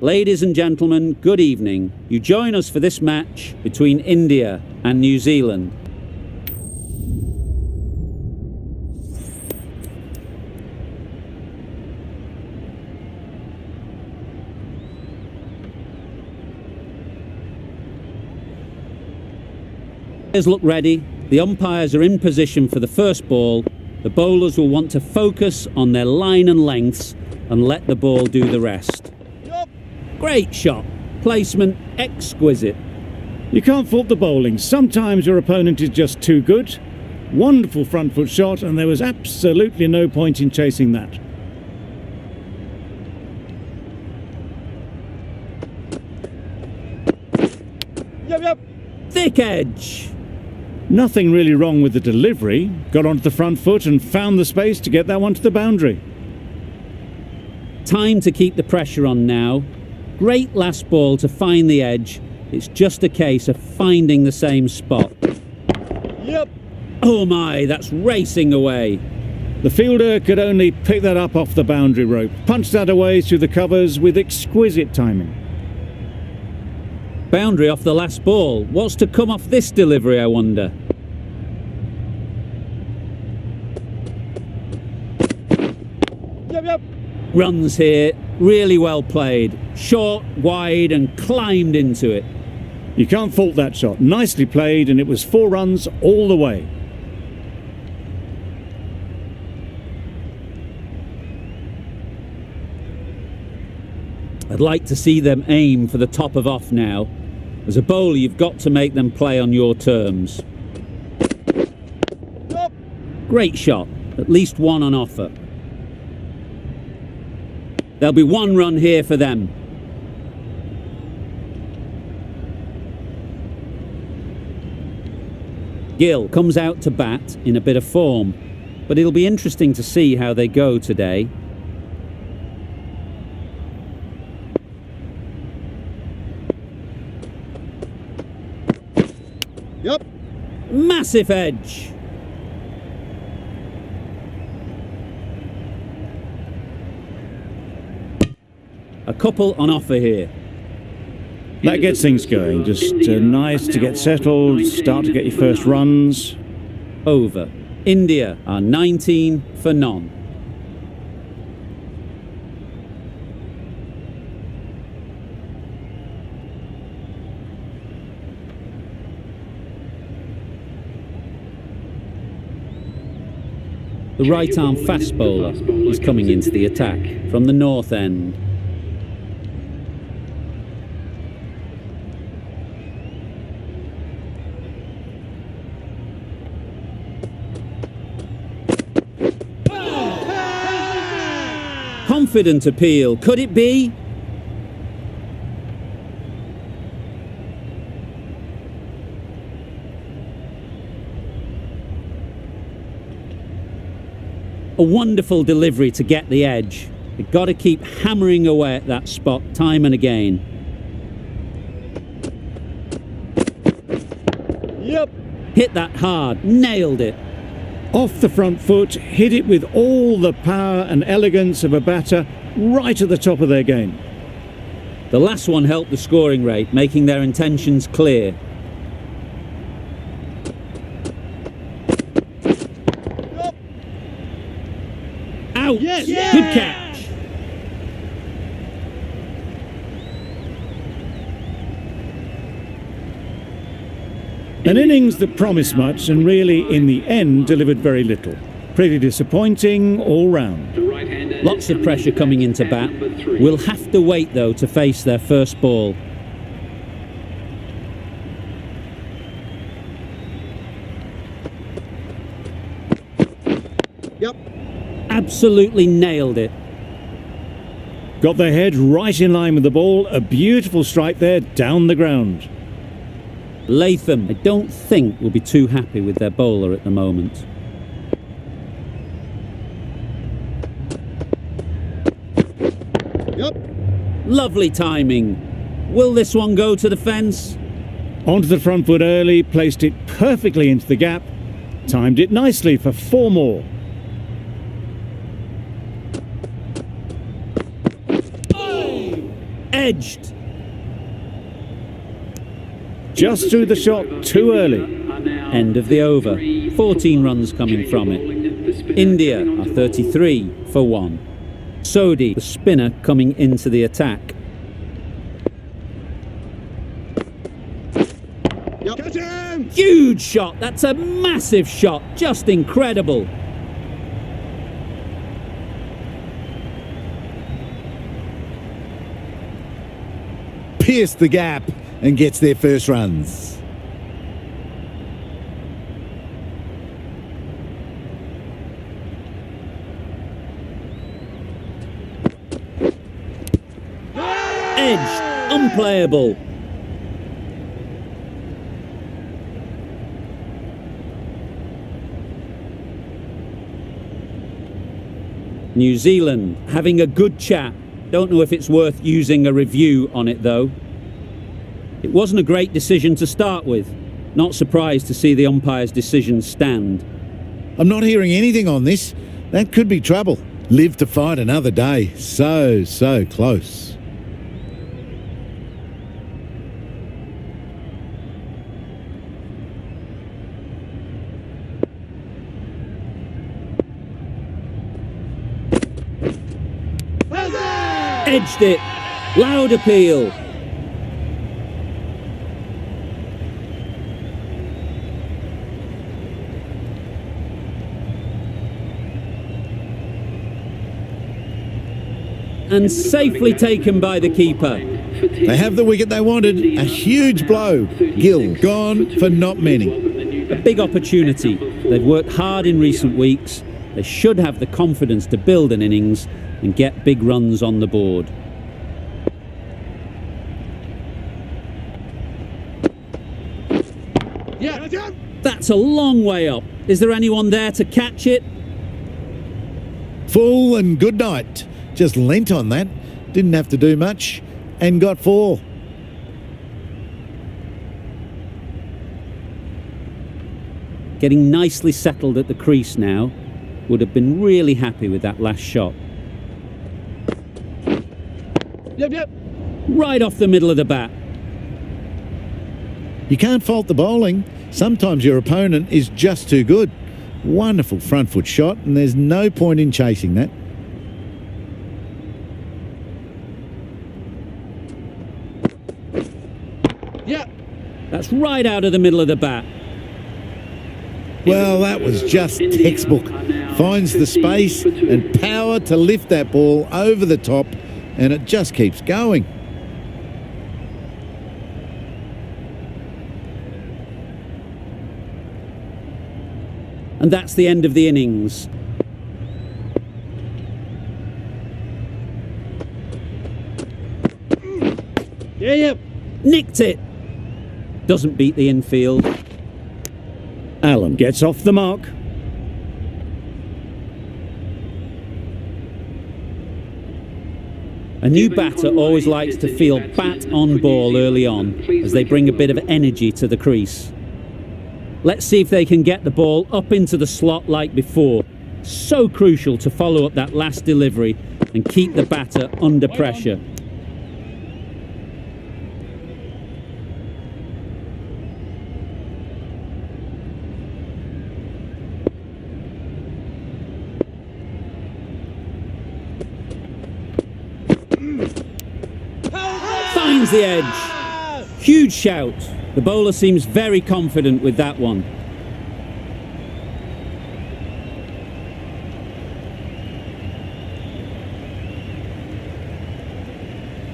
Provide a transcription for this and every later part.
Ladies and gentlemen, good evening. You join us for this match between India and New Zealand. Players look ready. The umpires are in position for the first ball. The bowlers will want to focus on their line and lengths and let the ball do the rest. Great shot. Placement exquisite. You can't fault the bowling. Sometimes your opponent is just too good. Wonderful front foot shot, and there was absolutely no point in chasing that. Thick edge. Nothing really wrong with the delivery. Got onto the front foot and found the space to get that one to the boundary. Time to keep the pressure on now. Great last ball to find the edge. It's just a case of finding the same spot. Yep. Oh my, that's racing away. The fielder could only pick that up off the boundary rope. Punched that away through the covers with exquisite timing. Boundary off the last ball. What's to come off this delivery, I wonder? Yep. Runs here. Really well played. Short, wide and climbed into it. You can't fault that shot. Nicely played, and it was 4 runs all the way. I'd like to see them aim for the top of off now. As a bowler, you've got to make them play on your terms. Yep. Great shot. At least one on offer. There'll be 1 run here for them. Gill comes out to bat in a bit of form, but it'll be interesting to see how they go today. Yep. Massive edge. A couple on offer here. That gets things going. Just nice to get settled, start to get your first runs. Over. India are 19 for none. The right-arm fast bowler is coming into the attack from the north end. Confident appeal. Could it be? A wonderful delivery to get the edge. You've got to keep hammering away at that spot time and again. Yep. Hit that hard. Nailed it. Off the front foot, hit it with all the power and elegance of a batter right at the top of their game. The last one helped the scoring rate, making their intentions clear. Yep. Out! Yes. Good catch! An innings that promised much and really, in the end, delivered very little. Pretty disappointing all round. Lots of pressure coming into bat. We'll have to wait, though, to face their first ball. Yep. Absolutely nailed it. Got their head right in line with the ball. A beautiful strike there down the ground. Latham, I don't think, will be too happy with their bowler at the moment. Yep. Lovely timing. Will this one go to the fence? Onto the front foot early, placed it perfectly into the gap. Timed it nicely for 4 more. Edged. Just threw the shot too early. End of the over. 14 runs coming from it. India are 33 for 1. Sodhi, the spinner, coming into the attack. Catch him! Huge shot. That's a massive shot. Just incredible. Pierced the gap and gets their first runs. Edged. Unplayable. New Zealand having a good chat. Don't know if it's worth using a review on it though. It wasn't a great decision to start with. Not surprised to see the umpire's decision stand. I'm not hearing anything on this. That could be trouble. Live to fight another day. So close. Edged it. Loud appeal. And safely taken by the keeper. They have the wicket they wanted. A huge blow. Gill gone for not many. A big opportunity. They've worked hard in recent weeks. They should have the confidence to build an innings and get big runs on the board. Yeah. That's a long way up. Is there anyone there to catch it? Full and good night. Just leant on that. Didn't have to do much. And got 4. Getting nicely settled at the crease now. Would have been really happy with that last shot. Yep. Right off the middle of the bat. You can't fault the bowling. Sometimes your opponent is just too good. Wonderful front foot shot, and there's no point in chasing that. Yeah. That's right out of the middle of the bat. Well, that was just textbook. Finds the space and power to lift that ball over the top, and it just keeps going. And that's the end of the innings. Yeah. Nicked it. Doesn't beat the infield. Allen gets off the mark. A new batter always likes to feel bat on ball early on as they bring a bit of energy to the crease. Let's see if they can get the ball up into the slot like before. So crucial to follow up that last delivery and keep the batter under pressure. Finds the edge. Huge shout. The bowler seems very confident with that one.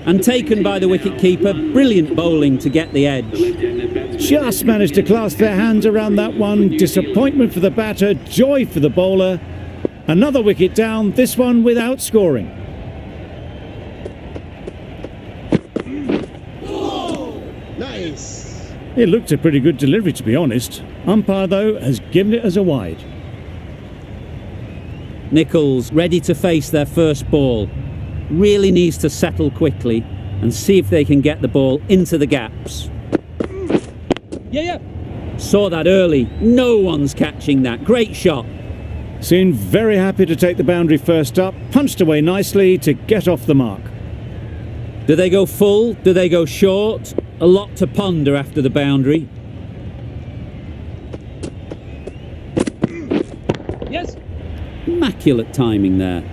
And taken by the wicket-keeper. Brilliant bowling to get the edge. Just managed to clasp their hands around that one. Disappointment for the batter, joy for the bowler. Another wicket down, this one without scoring. Nice. It looked a pretty good delivery, to be honest. Umpire, though, has given it as a wide. Nichols ready to face their first ball. Really needs to settle quickly and see if they can get the ball into the gaps. Yeah. Saw that early. No one's catching that. Great shot. Seemed very happy to take the boundary first up. Punched away nicely to get off the mark. Do they go full? Do they go short? A lot to ponder after the boundary. Yes. Immaculate timing there.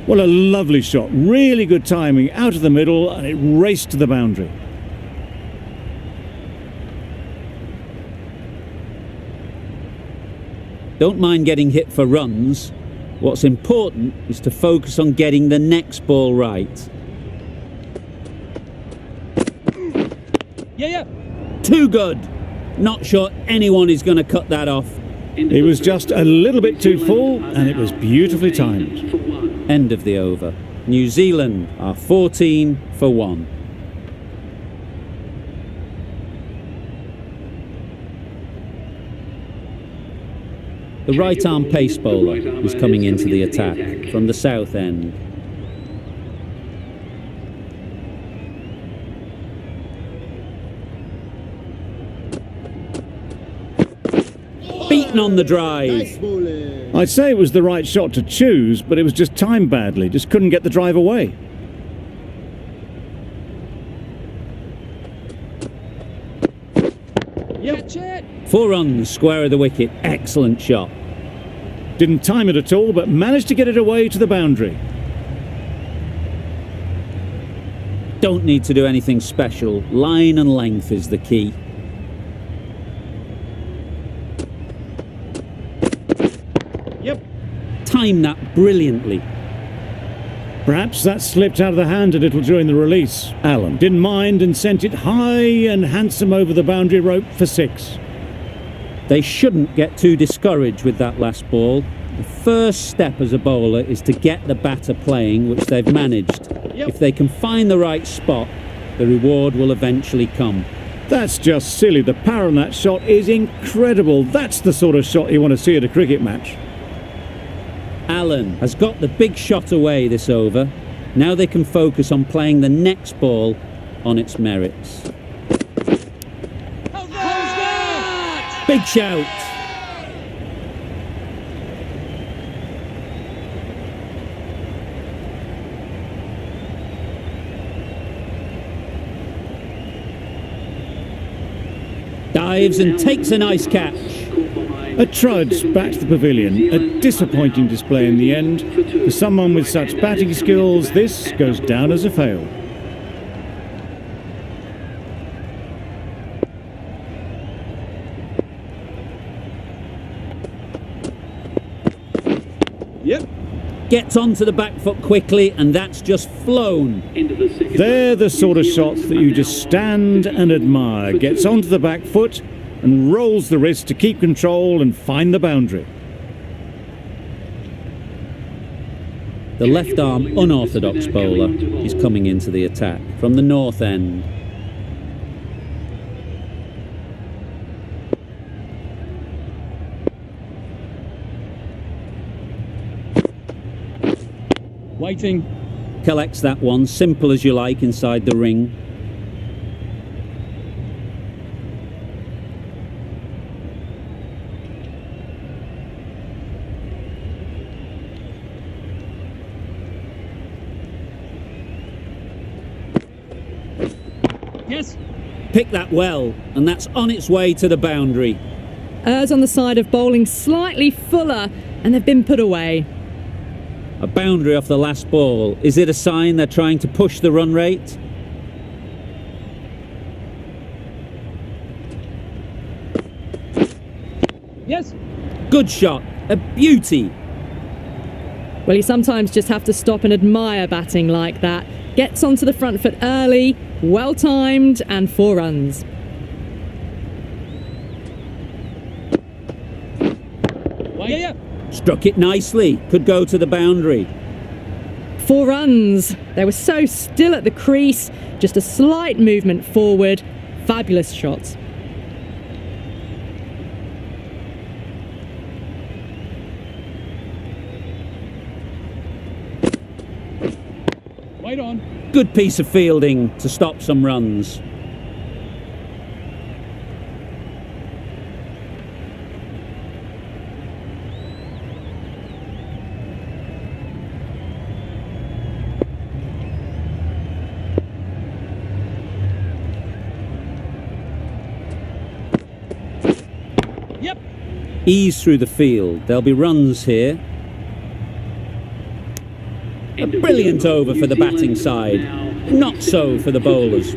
Well, a lovely shot. Really good timing. Out of the middle, and it raced to the boundary. Don't mind getting hit for runs. What's important is to focus on getting the next ball right. Yeah, yeah. Too good. Not sure anyone is going to cut that off. It was just a little bit too full, and it was beautifully timed. End of the over. New Zealand are 14 for 1. The right arm pace bowler is coming into the attack from the south end. Beaten on the drive. Nice bowling. I'd say it was the right shot to choose, but it was just timed badly. Just couldn't get the drive away. Catch it. 4 runs, square of the wicket. Excellent shot. Didn't time it at all, but managed to get it away to the boundary. Don't need to do anything special. Line and length is the key. Yep. Time that brilliantly. Perhaps that slipped out of the hand a little during the release. Allen didn't mind and sent it high and handsome over the boundary rope for 6. They shouldn't get too discouraged with that last ball. The first step as a bowler is to get the batter playing, which they've managed. Yep. If they can find the right spot, the reward will eventually come. That's just silly. The power on that shot is incredible. That's the sort of shot you want to see at a cricket match. Allen has got the big shot away this over. Now they can focus on playing the next ball on its merits. How's that? Big shout. Dives and takes a nice catch. A trudge back to the pavilion. A disappointing display in the end. For someone with such batting skills, this goes down as a fail. Yep. Gets onto the back foot quickly, and that's just flown. They're the sort of shots that you just stand and admire. Gets onto the back foot and rolls the wrist to keep control and find the boundary. The left arm unorthodox bowler is coming into the attack from the north end. Waiting. Collects that one, simple as you like, inside the ring. Yes. Pick that well, and that's on its way to the boundary. Errs on the side of bowling slightly fuller, and they've been put away. A boundary off the last ball. Is it a sign they're trying to push the run rate? Yes. Good shot. A beauty. Well, you sometimes just have to stop and admire batting like that. Gets onto the front foot early, well timed, and 4 runs. Yeah. Struck it nicely. Could go to the boundary. 4 runs. They were so still at the crease, just a slight movement forward. Fabulous shots. Wait on. Good piece of fielding to stop some runs. ease through the field. There'll be runs here. A brilliant over for the batting side. Not so for the bowlers.